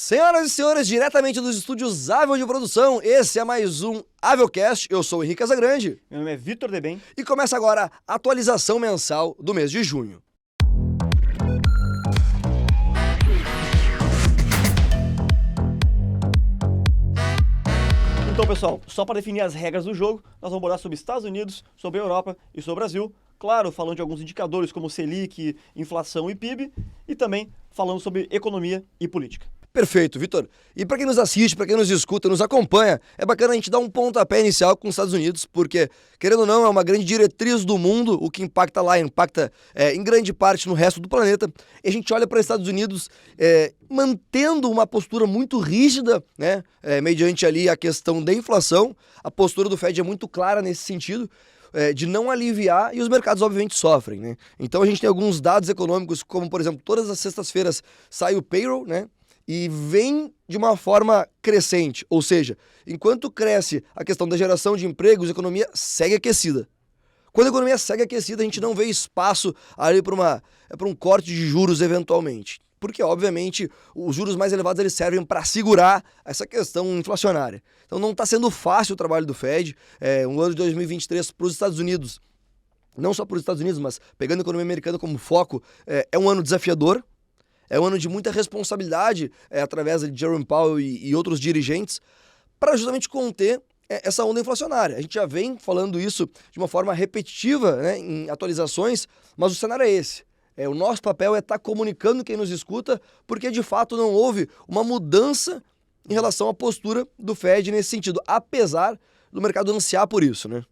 Senhoras e senhores, diretamente dos estúdios Avel de Produção, esse é mais um Avelcast. Eu sou o Henrique Casagrande. Meu nome é Vitor Debem. E começa agora a atualização mensal do mês de junho. Então, pessoal, só para definir as regras do jogo, nós vamos abordar sobre Estados Unidos, sobre a Europa e sobre o Brasil. Claro, falando de alguns indicadores como Selic, inflação e PIB, e também falando sobre economia e política. Perfeito, Vitor. E para quem nos assiste, para quem nos escuta, nos acompanha, é bacana a gente dar um pontapé inicial com os Estados Unidos, porque, querendo ou não, é uma grande diretriz do mundo, o que impacta lá, impacta em grande parte no resto do planeta. E a gente olha para os Estados Unidos mantendo uma postura muito rígida, né, mediante ali a questão da inflação. A postura do Fed é muito clara nesse sentido, de não aliviar, e os mercados obviamente sofrem, né? Então a gente tem alguns dados econômicos, como por exemplo, todas as sextas-feiras sai o payroll, né? E vem de uma forma crescente, ou seja, enquanto cresce a questão da geração de empregos, a economia segue aquecida. Quando a economia segue aquecida, a gente não vê espaço ali para um corte de juros eventualmente. Porque, obviamente, os juros mais elevados eles servem para segurar essa questão inflacionária. Então não está sendo fácil o trabalho do Fed. Um ano de 2023 para os Estados Unidos, não só para os Estados Unidos, mas pegando a economia americana como foco, é um ano desafiador. É um ano de muita responsabilidade através de Jerome Powell e outros dirigentes para justamente conter essa onda inflacionária. A gente já vem falando isso de uma forma repetitiva, né, em atualizações, mas o cenário é esse. O nosso papel é estar comunicando quem nos escuta, porque de fato não houve uma mudança em relação à postura do Fed nesse sentido, apesar do mercado ansiar por isso, né?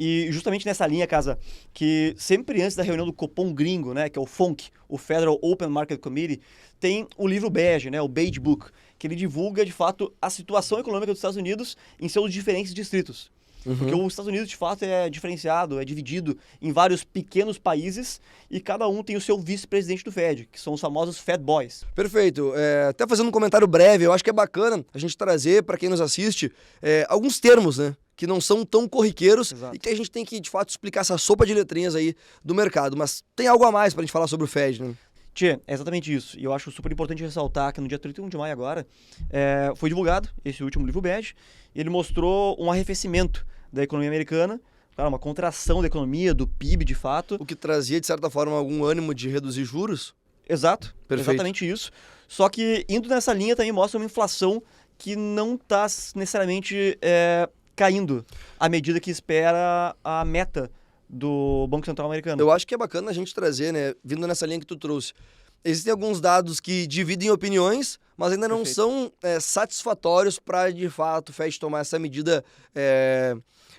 E justamente nessa linha, Casa, que sempre antes da reunião do Copom gringo, né, que é o FONC, o Federal Open Market Committee, tem o livro bege, né, o Beige Book, que ele divulga, de fato, a situação econômica dos Estados Unidos em seus diferentes distritos. Porque os Estados Unidos, de fato, é diferenciado, é dividido em vários pequenos países e cada um tem o seu vice-presidente do Fed, que são os famosos Fed Boys. Perfeito. Até fazendo um comentário breve, eu acho que é bacana a gente trazer, para quem nos assiste, alguns termos, né, que não são tão corriqueiros. Exato. E que a gente tem que, de fato, explicar essa sopa de letrinhas aí do mercado. Mas tem algo a mais pra gente falar sobre o Fed, né? Tchê, é exatamente isso. E eu acho super importante ressaltar que no dia 31 de maio agora foi divulgado esse último livro bege. Ele mostrou um arrefecimento da economia americana, claro, uma contração da economia, do PIB de fato. O que trazia, de certa forma, algum ânimo de reduzir juros? Exato, perfeito. Exatamente isso. Só que indo nessa linha também mostra uma inflação que não está necessariamente caindo à medida que espera a meta do Banco Central americano. Eu acho que é bacana a gente trazer, né, vindo nessa linha que tu trouxe. Existem alguns dados que dividem opiniões, mas ainda não são satisfatórios para, de fato, o Fed tomar essa medida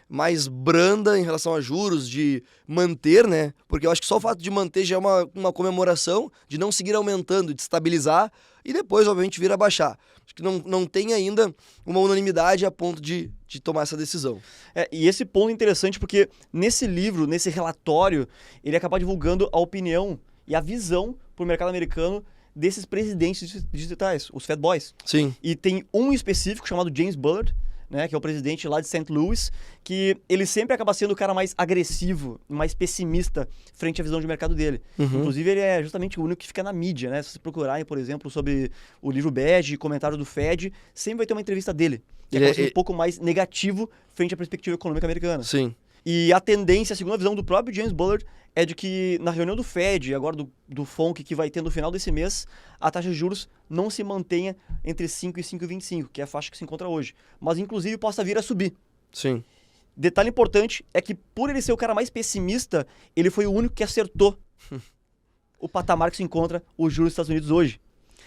mais branda em relação a juros, de manter, né? Porque eu acho que só o fato de manter já é uma comemoração, de não seguir aumentando, de estabilizar e depois, obviamente, vir a baixar. Acho que não tem ainda uma unanimidade a ponto de tomar essa decisão. E esse ponto é interessante porque nesse livro, nesse relatório, ele acaba divulgando a opinião e a visão para o mercado americano desses presidentes distritais, os Fed Boys. Sim. E tem um específico chamado James Bullard, né, que é o presidente lá de St. Louis, que ele sempre acaba sendo o cara mais agressivo, mais pessimista frente à visão de mercado dele. Inclusive, ele é justamente o único que fica na mídia, né? Se você procurarem, por exemplo, sobre o livro bege, comentário do Fed, sempre vai ter uma entrevista dele, que acaba sendo um pouco mais negativo frente à perspectiva econômica americana. Sim. E a tendência, segundo a visão do próprio James Bullard, é de que na reunião do Fed, agora do FONC, que vai ter no final desse mês, a taxa de juros não se mantenha entre 5 e 5,25, que é a faixa que se encontra hoje, mas inclusive possa vir a subir. Sim. Detalhe importante é que, por ele ser o cara mais pessimista, ele foi o único que acertou o patamar que se encontra os juros dos Estados Unidos hoje.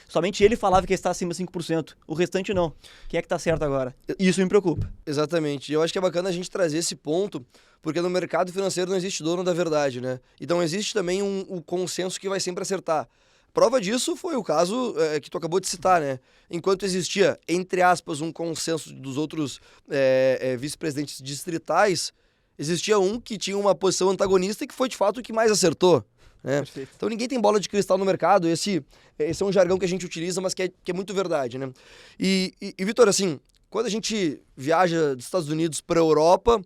Somente ele falava que está acima de 5%. O restante não. Quem é que está certo agora? Isso me preocupa. Exatamente. Eu acho que é bacana a gente trazer esse ponto, porque no mercado financeiro não existe dono da verdade, né? Então existe também um consenso que vai sempre acertar. Prova disso foi o caso que tu acabou de citar, né? Enquanto existia, entre aspas, um consenso dos outros vice-presidentes distritais, existia um que tinha uma posição antagonista e que foi, de fato, o que mais acertou. Né? Então ninguém tem bola de cristal no mercado, esse é um jargão que a gente utiliza, mas que é muito verdade, né? E Vitor, assim, quando a gente viaja dos Estados Unidos para a Europa,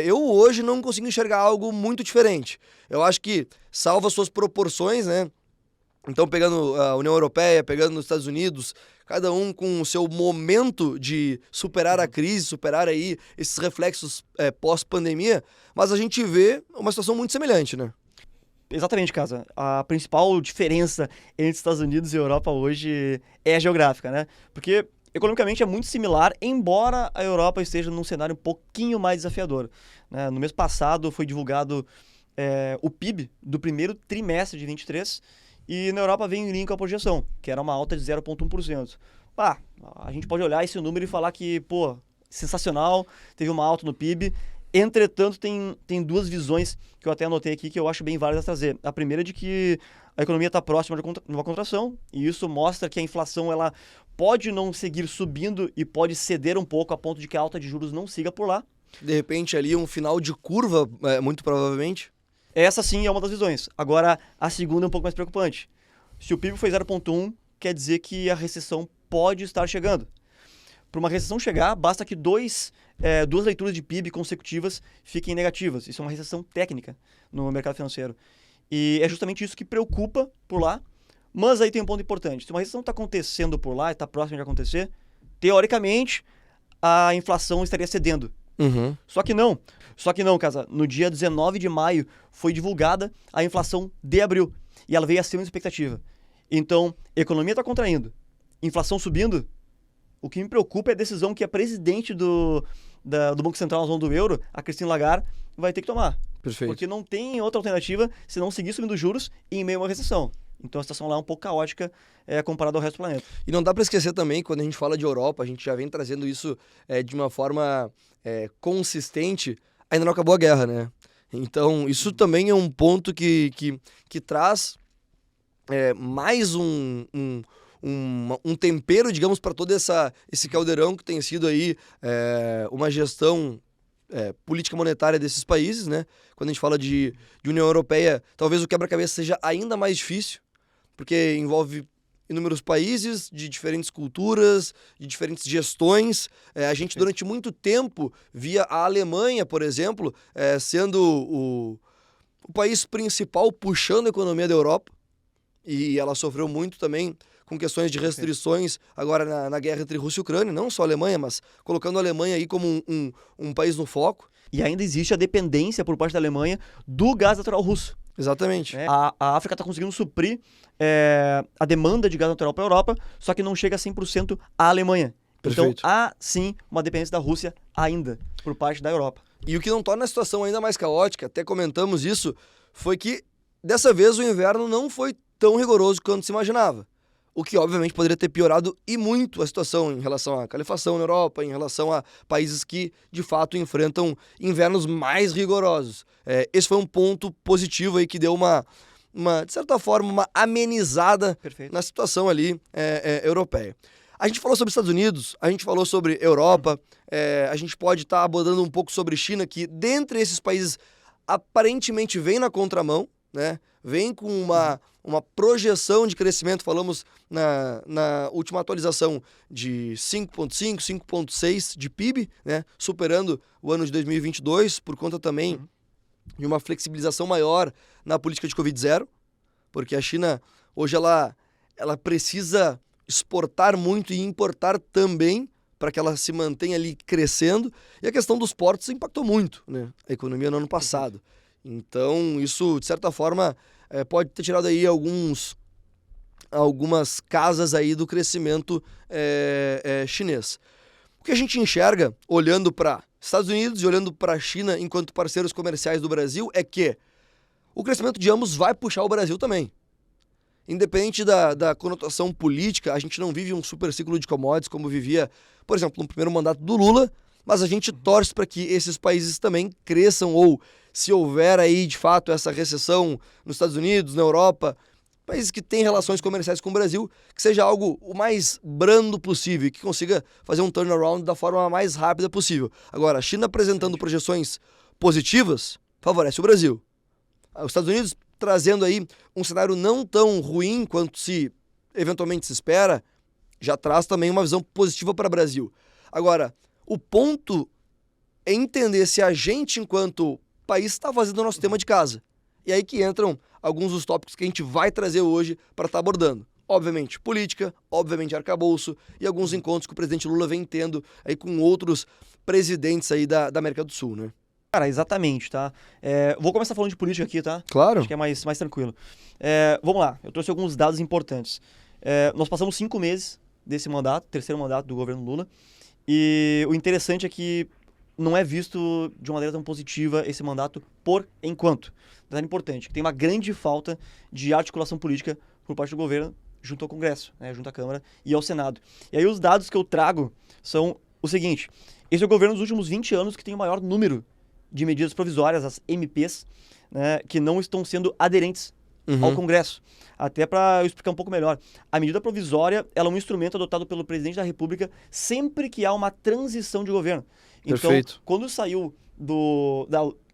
eu hoje não consigo enxergar algo muito diferente. Eu acho que, salvo as suas proporções, né? Então, pegando a União Europeia, pegando nos Estados Unidos, cada um com o seu momento de superar a crise, superar aí esses reflexos pós-pandemia, mas a gente vê uma situação muito semelhante, né? Exatamente, Casa. A principal diferença entre Estados Unidos e Europa hoje é a geográfica, né? Porque economicamente é muito similar, embora a Europa esteja num cenário um pouquinho mais desafiador, né? No mês passado foi divulgado o PIB do primeiro trimestre de 23 e na Europa vem em linha com a projeção, que era uma alta de 0,1%. A gente pode olhar esse número e falar que, sensacional, teve uma alta no PIB. Entretanto, tem duas visões que eu até anotei aqui que eu acho bem válidas a trazer. A primeira é de que a economia está próxima de uma contração, e isso mostra que a inflação ela pode não seguir subindo e pode ceder um pouco a ponto de que a alta de juros não siga por lá. De repente ali um final de curva, muito provavelmente. Essa sim é uma das visões. Agora, a segunda é um pouco mais preocupante. Se o PIB foi 0,1, quer dizer que a recessão pode estar chegando. Para uma recessão chegar, basta que duas leituras de PIB consecutivas fiquem negativas. Isso é uma recessão técnica no mercado financeiro. E é justamente isso que preocupa por lá. Mas aí tem um ponto importante. Se uma recessão está acontecendo por lá e está próxima de acontecer, teoricamente, a inflação estaria cedendo. Uhum. Só que não, Casa. No dia 19 de maio foi divulgada a inflação de abril. E ela veio acima da expectativa. Então, a economia está contraindo, inflação subindo. O que me preocupa é a decisão que a presidente do Banco Central na zona do euro, a Christine Lagarde, vai ter que tomar. Perfeito. Porque não tem outra alternativa se não seguir subindo juros em meio a uma recessão. Então a situação lá é um pouco caótica comparado ao resto do planeta. E não dá para esquecer também, quando a gente fala de Europa, a gente já vem trazendo isso de uma forma consistente, ainda não acabou a guerra, né? Então isso também é um ponto que traz mais um tempero, digamos, para todo esse caldeirão que tem sido aí uma gestão política monetária desses países, né? Quando a gente fala de União Europeia, talvez o quebra-cabeça seja ainda mais difícil, porque envolve inúmeros países de diferentes culturas, de diferentes gestões. A gente, durante muito tempo, via a Alemanha, por exemplo, sendo o país principal puxando a economia da Europa, e ela sofreu muito também com questões de restrições agora na guerra entre Rússia e Ucrânia, não só a Alemanha, mas colocando a Alemanha aí como um país no foco. E ainda existe a dependência por parte da Alemanha do gás natural russo. Exatamente. A África está conseguindo suprir a demanda de gás natural para a Europa, só que não chega a 100% à Alemanha. Perfeito. Então há sim uma dependência da Rússia ainda por parte da Europa. E o que não torna a situação ainda mais caótica, até comentamos isso, foi que dessa vez o inverno não foi tão rigoroso quanto se imaginava. O que, obviamente, poderia ter piorado e muito a situação em relação à calefação na Europa, em relação a países que, de fato, enfrentam invernos mais rigorosos. Esse foi um ponto positivo aí que deu de certa forma, uma amenizada Perfeito. na situação ali europeia. A gente falou sobre Estados Unidos, a gente falou sobre Europa, a gente pode estar abordando um pouco sobre China, que, dentre esses países, aparentemente vem na contramão, né? Vem com uma projeção de crescimento, falamos na última atualização de 5,5, 5,6 de PIB, né? Superando o ano de 2022, por conta também de uma flexibilização maior na política de Covid-0, porque a China, hoje, ela precisa exportar muito e importar também, para que ela se mantenha ali crescendo, e a questão dos portos impactou muito, né? A economia no ano passado. Então, isso, de certa forma, pode ter tirado aí algumas casas aí do crescimento chinês. O que a gente enxerga, olhando para Estados Unidos e olhando para a China enquanto parceiros comerciais do Brasil, é que o crescimento de ambos vai puxar o Brasil também. Independente da conotação política, a gente não vive um super ciclo de commodities como vivia, por exemplo, no primeiro mandato do Lula, mas a gente torce para que esses países também cresçam, ou se houver aí de fato essa recessão nos Estados Unidos, na Europa, países que têm relações comerciais com o Brasil, que seja algo o mais brando possível, que consiga fazer um turnaround da forma mais rápida possível. Agora, a China apresentando projeções positivas favorece o Brasil. Os Estados Unidos trazendo aí um cenário não tão ruim quanto se eventualmente se espera, já traz também uma visão positiva para o Brasil. Agora, o ponto é entender se a gente, enquanto país, está fazendo o nosso tema de casa. E aí que entram alguns dos tópicos que a gente vai trazer hoje para estar abordando. Obviamente política, obviamente arcabouço e alguns encontros que o presidente Lula vem tendo aí com outros presidentes aí da América do Sul, né? Cara, exatamente, tá? Vou começar falando de política aqui, tá? Claro. Acho que é mais tranquilo. Vamos lá, eu trouxe alguns dados importantes. Nós passamos 5 meses desse mandato, terceiro mandato do governo Lula, e o interessante é que não é visto de uma maneira tão positiva esse mandato por enquanto. Detalhe importante, que tem uma grande falta de articulação política por parte do governo junto ao Congresso, né, junto à Câmara e ao Senado. E aí os dados que eu trago são o seguinte: esse é o governo dos últimos 20 anos que tem o maior número de medidas provisórias, as MPs, né, que não estão sendo aderentes ao Congresso. Até para eu explicar um pouco melhor, a medida provisória ela é um instrumento adotado pelo presidente da República sempre que há uma transição de governo. Perfeito. Então, quando saiu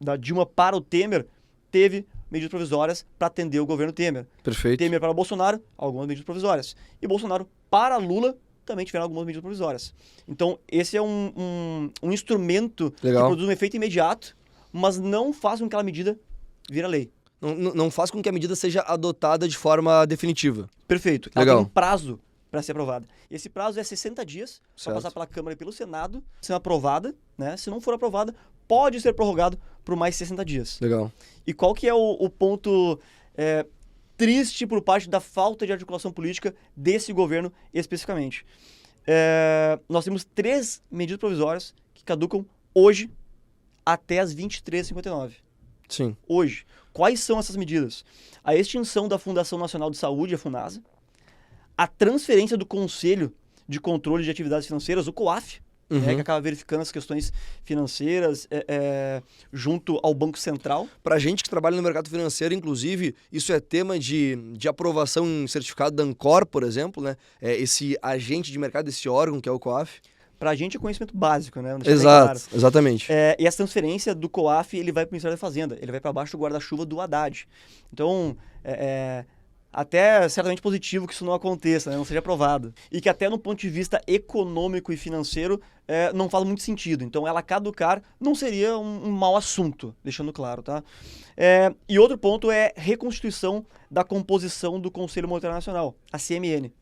da Dilma para o Temer, teve medidas provisórias para atender o governo Temer. Perfeito. Temer para Bolsonaro, algumas medidas provisórias. E Bolsonaro para Lula, também tiveram algumas medidas provisórias. Então, esse é um instrumento Legal. que produz um efeito imediato, mas não faz com que aquela medida vire lei. Não faz com que a medida seja adotada de forma definitiva. Perfeito. Legal. Ela tem um prazo para ser aprovada. Esse prazo é 60 dias para Certo. passar pela Câmara e pelo Senado, sendo aprovada, né? Se não for aprovada, pode ser prorrogado por mais 60 dias. Legal. E qual que é o ponto triste por parte da falta de articulação política desse governo especificamente? Nós temos 3 medidas provisórias que caducam hoje até as 23h59. Sim. Hoje. Quais são essas medidas? A extinção da Fundação Nacional de Saúde, a FUNASA, a transferência do Conselho de Controle de Atividades Financeiras, o COAF, né, que acaba verificando as questões financeiras junto ao Banco Central. Pra gente que trabalha no mercado financeiro, inclusive, isso é tema de aprovação em certificado da Ancor, por exemplo, né? Esse agente de mercado, esse órgão que é o COAF. Pra gente é conhecimento básico, né? Não deixa bem Exato, claro. exatamente. E essa transferência do COAF, ele vai para o Ministério da Fazenda, ele vai para baixo do guarda-chuva do Haddad. Então, até certamente positivo que isso não aconteça, né? Não seja aprovado. E que até no ponto de vista econômico e financeiro não faz muito sentido. Então, ela caducar não seria um mau assunto, deixando claro, tá? E outro ponto é reconstituição da composição do Conselho Monetário Nacional, a CMN.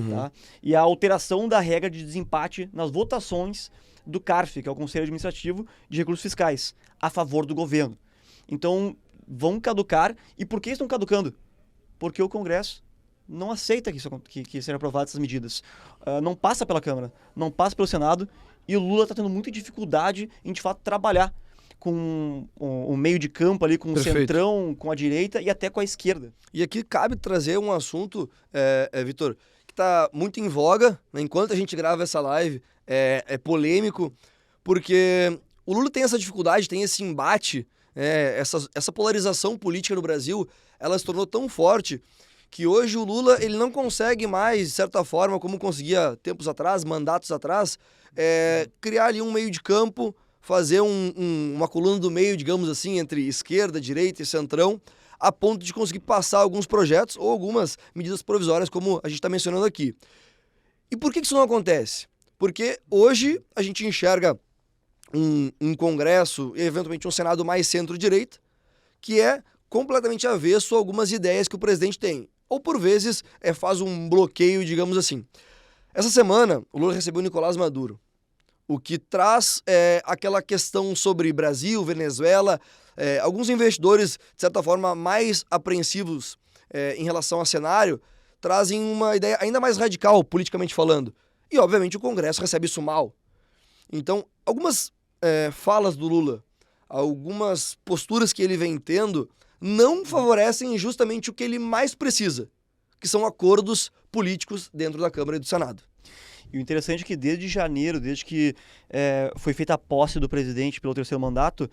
Tá? E a alteração da regra de desempate nas votações do CARF, que é o Conselho Administrativo de Recursos Fiscais, a favor do governo. Então, vão caducar. E por que estão caducando? Porque o Congresso não aceita que sejam aprovadas essas medidas. Não passa pela Câmara, não passa pelo Senado, e o Lula está tendo muita dificuldade em, de fato, trabalhar com o meio de campo ali, com Perfeito. o centrão, com a direita e até com a esquerda. E aqui cabe trazer um assunto, Vitor, que está muito em voga, né? Enquanto a gente grava essa live, é polêmico, porque o Lula tem essa dificuldade, tem esse embate, essa polarização política no Brasil, ela se tornou tão forte que hoje o Lula ele não consegue mais, de certa forma, como conseguia tempos atrás, mandatos atrás, criar ali um meio de campo, fazer uma coluna do meio, digamos assim, entre esquerda, direita e centrão, a ponto de conseguir passar alguns projetos ou algumas medidas provisórias, como a gente está mencionando aqui. E por que isso não acontece? Porque hoje a gente enxerga um Congresso e eventualmente um Senado mais centro-direita, que é completamente avesso a algumas ideias que o presidente tem. Ou por vezes faz um bloqueio, digamos assim. Essa semana o Lula recebeu o Nicolás Maduro, o que traz aquela questão sobre Brasil, Venezuela, alguns investidores, de certa forma, mais apreensivos em relação ao cenário, trazem uma ideia ainda mais radical, politicamente falando. E, obviamente, o Congresso recebe isso mal. Então, algumas falas do Lula, algumas posturas que ele vem tendo, não favorecem justamente o que ele mais precisa, que são acordos políticos dentro da Câmara e do Senado. E o interessante é que desde janeiro, desde que foi feita a posse do presidente pelo terceiro mandato,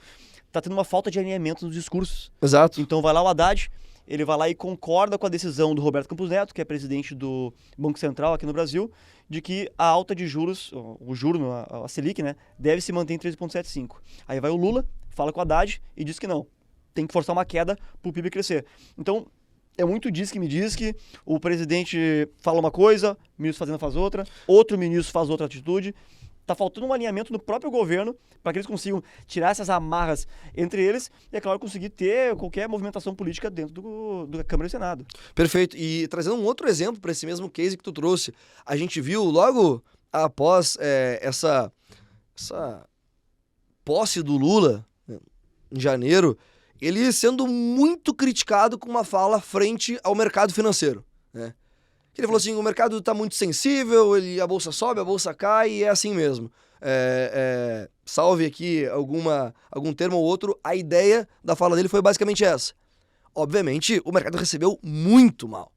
está tendo uma falta de alinhamento nos discursos. Exato. Então vai lá o Haddad, ele vai lá e concorda com a decisão do Roberto Campos Neto, que é presidente do Banco Central aqui no Brasil, de que a alta de juros, o juro, a Selic, né, deve se manter em 13,75. Aí vai o Lula, fala com o Haddad e diz que não, tem que forçar uma queda para o PIB crescer. Então, é muito diz que me diz que o presidente fala uma coisa, o ministro faz outra, outro ministro faz outra atitude, Tá faltando um alinhamento no próprio governo para que eles consigam tirar essas amarras entre eles e, é claro, conseguir ter qualquer movimentação política dentro da Câmara e Senado. Perfeito. E trazendo um outro exemplo para esse mesmo case que tu trouxe, a gente viu logo após essa posse do Lula, né, em janeiro, ele sendo muito criticado com uma fala frente ao mercado financeiro, né? Ele falou assim, o mercado está muito sensível, a bolsa sobe, a bolsa cai e é assim mesmo. Salve aqui algum termo ou outro, a ideia da fala dele foi basicamente essa. Obviamente, o mercado recebeu muito mal.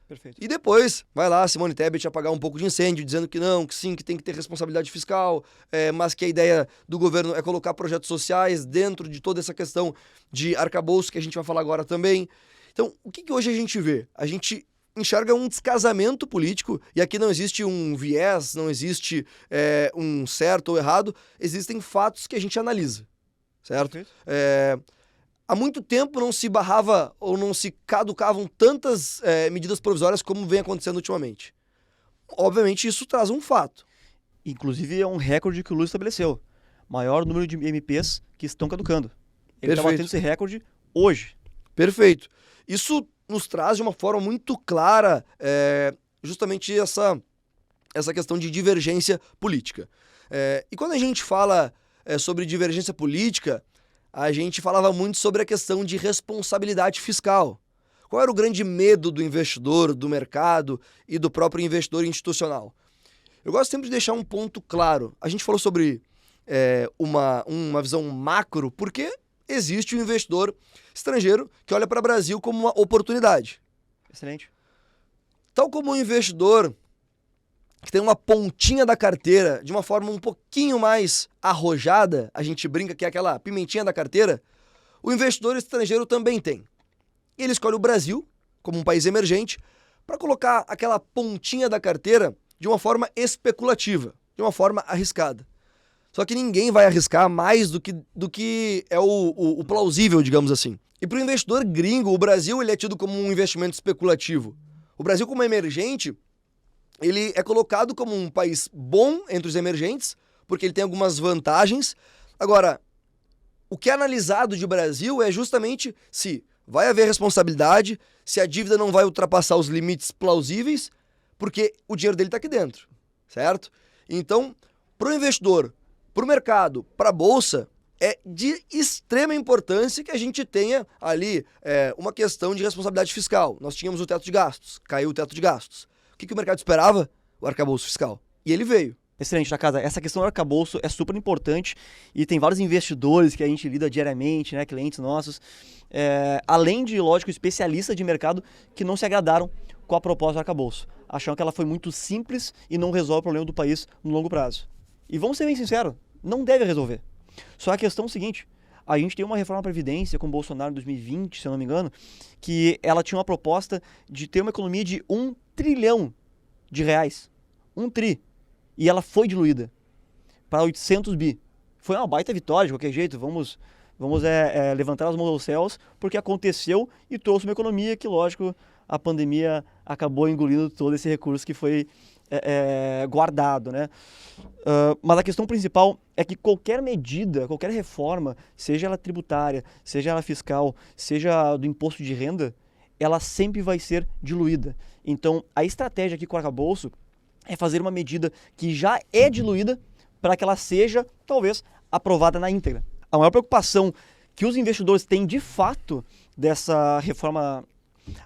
Perfeito. E depois, vai lá, Simone Tebet apagar um pouco de incêndio, dizendo que não, que sim, que tem que ter responsabilidade fiscal, mas que a ideia do governo é colocar projetos sociais dentro de toda essa questão de arcabouço que a gente vai falar agora também. Então, o que hoje a gente vê? A gente enxerga um descasamento político, e aqui não existe um viés, não existe um certo ou errado, existem fatos que a gente analisa, certo? Há muito tempo não se barrava ou não se caducavam tantas medidas provisórias como vem acontecendo ultimamente. Obviamente isso traz um fato. Inclusive é um recorde que o Lula estabeleceu. Maior número de MPs que estão caducando. Ele está batendo esse recorde hoje. Perfeito. Isso nos traz de uma forma muito clara justamente essa questão de divergência política. E quando a gente fala sobre divergência política, a gente falava muito sobre a questão de responsabilidade fiscal. Qual era o grande medo do investidor, do mercado e do próprio investidor institucional? Eu gosto sempre de deixar um ponto claro. A gente falou sobre uma visão macro, porque existe um investidor estrangeiro que olha para o Brasil como uma oportunidade. Excelente. Tal como um investidor que tem uma pontinha da carteira de uma forma um pouquinho mais arrojada, a gente brinca que é aquela pimentinha da carteira, o investidor estrangeiro também tem. Ele escolhe o Brasil, como um país emergente, para colocar aquela pontinha da carteira de uma forma especulativa, de uma forma arriscada. Só que ninguém vai arriscar mais do que é o plausível, digamos assim. E para o investidor gringo, o Brasil ele é tido como um investimento especulativo. O Brasil, como emergente, ele é colocado como um país bom entre os emergentes, porque ele tem algumas vantagens. Agora, o que é analisado de Brasil é justamente se vai haver responsabilidade, se a dívida não vai ultrapassar os limites plausíveis, porque o dinheiro dele está aqui dentro, certo? Então, para o investidor, para o mercado, para a bolsa, é de extrema importância que a gente tenha ali uma questão de responsabilidade fiscal. Nós tínhamos o teto de gastos, caiu o teto de gastos. O que o mercado esperava? O arcabouço fiscal. E ele veio. Excelente, Nakasa. Essa questão do arcabouço é super importante e tem vários investidores que a gente lida diariamente, né, clientes nossos, além de, lógico, especialistas de mercado que não se agradaram com a proposta do arcabouço. Acham que ela foi muito simples e não resolve o problema do país no longo prazo. E vamos ser bem sinceros, não deve resolver. Só a questão é o seguinte, a gente tem uma reforma da Previdência com o Bolsonaro em 2020, se eu não me engano, que ela tinha uma proposta de ter uma economia de 1 trilhão de reais. 1 tri. E ela foi diluída para 800 bi. Foi uma baita vitória, de qualquer jeito. Vamos levantar as mãos aos céus, porque aconteceu e trouxe uma economia que, lógico, a pandemia acabou engolindo todo esse recurso que foi guardado, né? Mas a questão principal é que qualquer medida, qualquer reforma, seja ela tributária, seja ela fiscal, seja do imposto de renda, ela sempre vai ser diluída. Então, a estratégia aqui com o arcabouço é fazer uma medida que já é diluída para que ela seja, talvez, aprovada na íntegra. A maior preocupação que os investidores têm de fato dessa reforma,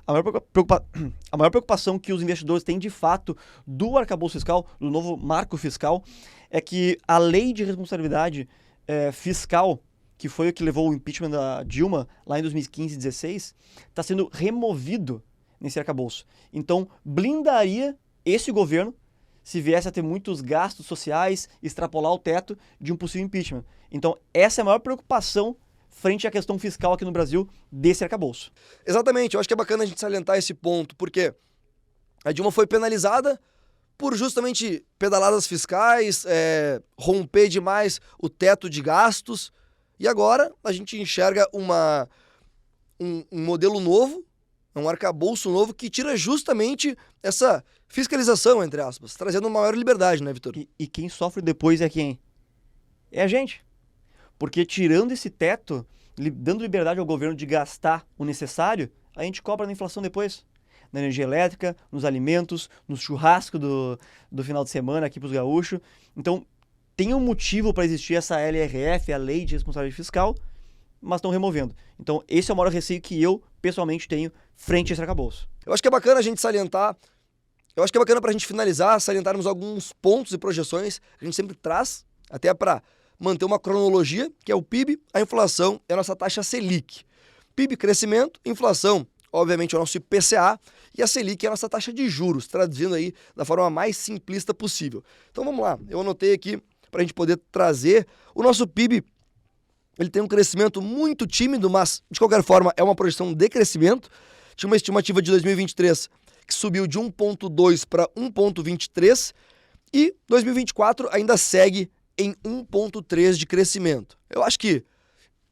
a maior preocupação que os investidores têm de fato do arcabouço fiscal, do novo marco fiscal, é que a lei de responsabilidade fiscal, que foi o que levou o impeachment da Dilma lá em 2015 e 2016, está sendo removido nesse arcabouço. Então, blindaria esse governo se viesse a ter muitos gastos sociais, extrapolar o teto de um possível impeachment. Então, essa é a maior preocupação frente à questão fiscal aqui no Brasil desse arcabouço. Exatamente, eu acho que é bacana a gente salientar esse ponto, porque a Dilma foi penalizada por justamente pedaladas fiscais, romper demais o teto de gastos, e agora a gente enxerga um modelo novo, É um arcabouço novo que tira justamente essa fiscalização, entre aspas, trazendo uma maior liberdade, né, Vitor? E quem sofre depois é quem? É a gente. Porque tirando esse teto, dando liberdade ao governo de gastar o necessário, a gente cobra na inflação depois. Na energia elétrica, nos alimentos, no churrasco do final de semana aqui para os gaúchos. Então, tem um motivo para existir essa LRF, a Lei de Responsabilidade Fiscal, mas estão removendo. Então, esse é o maior receio que eu, pessoalmente, tenho frente a esse arcabouço. Eu acho que é bacana a gente salientar, eu acho que é bacana para a gente finalizar, salientarmos alguns pontos e projeções que a gente sempre traz, até para manter uma cronologia, que é o PIB, a inflação e a nossa taxa Selic. PIB, crescimento, inflação, obviamente, é o nosso IPCA, e a Selic é a nossa taxa de juros, traduzindo aí da forma mais simplista possível. Então vamos lá, eu anotei aqui para a gente poder trazer o nosso PIB. Ele tem um crescimento muito tímido, mas de qualquer forma é uma projeção de crescimento. Tinha uma estimativa de 2023 que subiu de 1,2 para 1,23 e 2024 ainda segue em 1,3 de crescimento. Eu acho que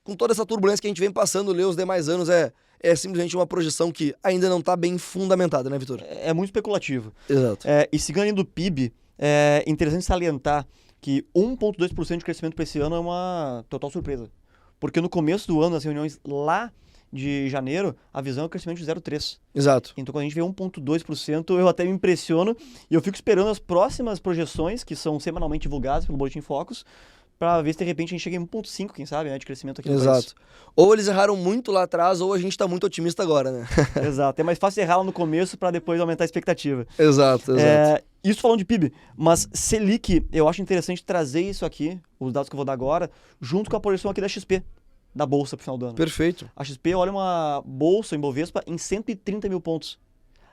com toda essa turbulência que a gente vem passando, ler os demais anos é simplesmente uma projeção que ainda não está bem fundamentada, né, Vitor? É muito especulativo. Exato. E seguindo ali do PIB, é interessante salientar que 1,2% de crescimento para esse ano é uma total surpresa. Porque no começo do ano, nas reuniões lá de janeiro, a visão é o crescimento de 0,3%. Exato. Então, quando a gente vê 1,2%, eu até me impressiono e eu fico esperando as próximas projeções, que são semanalmente divulgadas pelo Boletim Focus, para ver se de repente a gente chega em 1,5%, quem sabe, né, de crescimento aqui no país. Exato. Ou eles erraram muito lá atrás, ou a gente está muito otimista agora, né? Exato. É mais fácil errar lá no começo para depois aumentar a expectativa. Exato. Isso falando de PIB, mas Selic, eu acho interessante trazer isso aqui, os dados que eu vou dar agora, junto com a projeção aqui da XP, da Bolsa para o final do ano. Perfeito. A XP olha uma Bolsa em Bovespa em 130 mil pontos.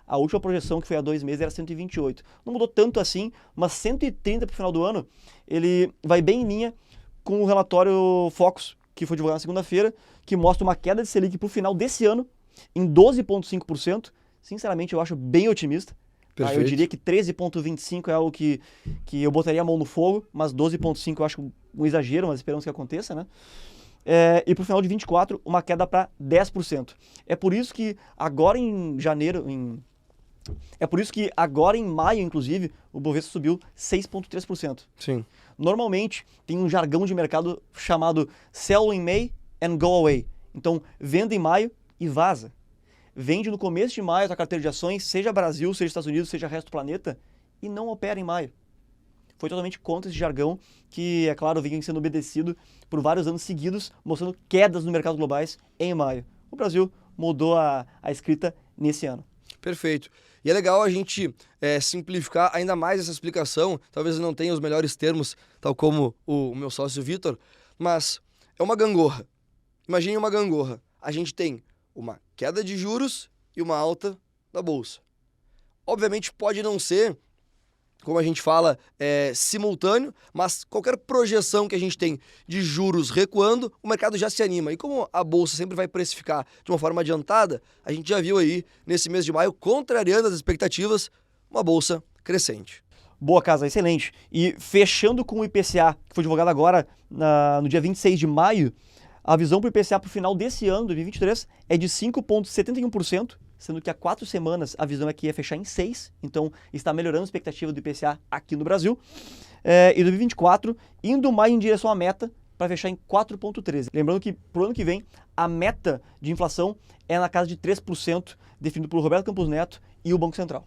A última projeção, que foi há 2 meses, era 128. Não mudou tanto assim, mas 130 para o final do ano, ele vai bem em linha com o relatório Focus, que foi divulgado na segunda-feira, que mostra uma queda de Selic para o final desse ano em 12,5%. Sinceramente, eu acho bem otimista. Eu diria que 13,25 é algo que eu botaria a mão no fogo, mas 12,5 eu acho um exagero, mas esperamos que aconteça, né? E para o final de 24, uma queda para 10%. É por isso que agora em janeiro, em maio, inclusive, o Bovespa subiu 6,3%. Sim. Normalmente, tem um jargão de mercado chamado sell in May and go away. Então, venda em maio e vaza. Vende no começo de maio a tua carteira de ações, seja Brasil, seja Estados Unidos, seja resto do planeta, e não opera em maio. Foi totalmente contra esse jargão, que, é claro, vem sendo obedecido por vários anos seguidos, mostrando quedas no mercado globais em maio. O Brasil mudou a escrita nesse ano. Perfeito. E é legal a gente simplificar ainda mais essa explicação. Talvez eu não tenha os melhores termos, tal como o meu sócio Vitor, mas é uma gangorra. Imagine uma gangorra. A gente tem uma queda de juros e uma alta da bolsa. Obviamente pode não ser, como a gente fala, simultâneo, mas qualquer projeção que a gente tem de juros recuando, o mercado já se anima. E como a bolsa sempre vai precificar de uma forma adiantada, a gente já viu aí, nesse mês de maio, contrariando as expectativas, uma bolsa crescente. Boa, Casa, excelente. E fechando com o IPCA, que foi divulgado agora no dia 26 de maio, a visão para o IPCA para o final desse ano, 2023, é de 5,71%, sendo que há 4 semanas a visão é que ia fechar em 6%, então está melhorando a expectativa do IPCA aqui no Brasil. E 2024, indo mais em direção à meta, para fechar em 4,13%. Lembrando que para o ano que vem, a meta de inflação é na casa de 3%, definido por Roberto Campos Neto e o Banco Central.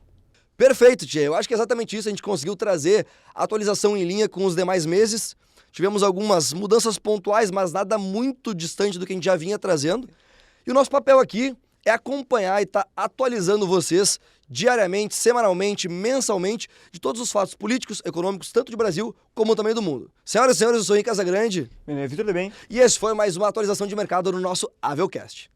Perfeito, Tia. Eu acho que é exatamente isso. A gente conseguiu trazer a atualização em linha com os demais meses. Tivemos algumas mudanças pontuais, mas nada muito distante do que a gente já vinha trazendo. E o nosso papel aqui é acompanhar e estar atualizando vocês diariamente, semanalmente, mensalmente, de todos os fatos políticos, econômicos, tanto de Brasil como também do mundo. Senhoras e senhores, eu sou Henrique Casagrande. Meu nome é Vitor Debem. E esse foi mais uma atualização de mercado no nosso Avelcast.